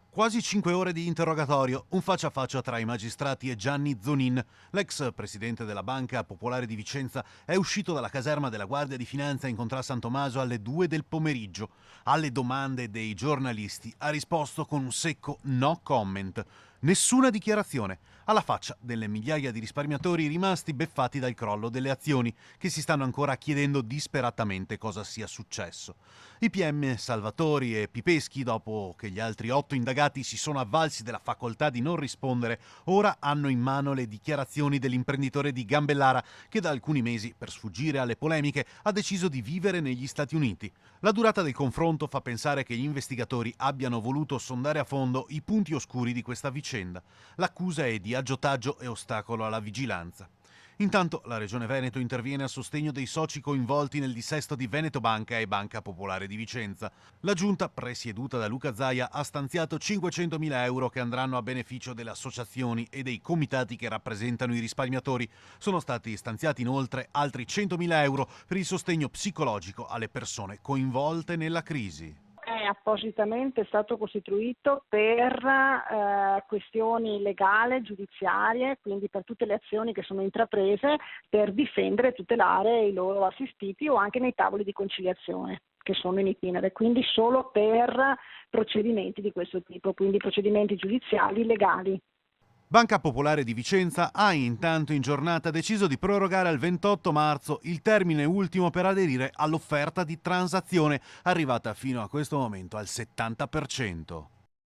Quasi 5 ore di interrogatorio, un faccia a faccia tra i magistrati e Gianni Zonin. L'ex presidente della Banca Popolare di Vicenza è uscito dalla caserma della Guardia di Finanza in Contrada San Tommaso alle 2 del pomeriggio. Alle domande dei giornalisti ha risposto con un secco no comment. Nessuna dichiarazione, alla faccia delle migliaia di risparmiatori rimasti beffati dal crollo delle azioni, che si stanno ancora chiedendo disperatamente cosa sia successo. I PM Salvatori e Pipeschi, dopo che gli altri 8 indagati si sono avvalsi della facoltà di non rispondere, ora hanno in mano le dichiarazioni dell'imprenditore di Gambellara, che da alcuni mesi, per sfuggire alle polemiche, ha deciso di vivere negli Stati Uniti. La durata del confronto fa pensare che gli investigatori abbiano voluto sondare a fondo i punti oscuri di questa vicenda. L'accusa è di aggiotaggio e ostacolo alla vigilanza. Intanto la Regione Veneto interviene a sostegno dei soci coinvolti nel dissesto di Veneto Banca e Banca Popolare di Vicenza. La giunta, presieduta da Luca Zaia, ha stanziato 500.000 euro che andranno a beneficio delle associazioni e dei comitati che rappresentano i risparmiatori. Sono stati stanziati inoltre altri 100.000 euro per il sostegno psicologico alle persone coinvolte nella crisi. È appositamente stato costituito per questioni legali, giudiziarie, quindi per tutte le azioni che sono intraprese per difendere e tutelare i loro assistiti o anche nei tavoli di conciliazione che sono in itinere, quindi solo per procedimenti di questo tipo, quindi procedimenti giudiziali legali. Banca Popolare di Vicenza ha intanto in giornata deciso di prorogare al 28 marzo il termine ultimo per aderire all'offerta di transazione, arrivata fino a questo momento al 70%.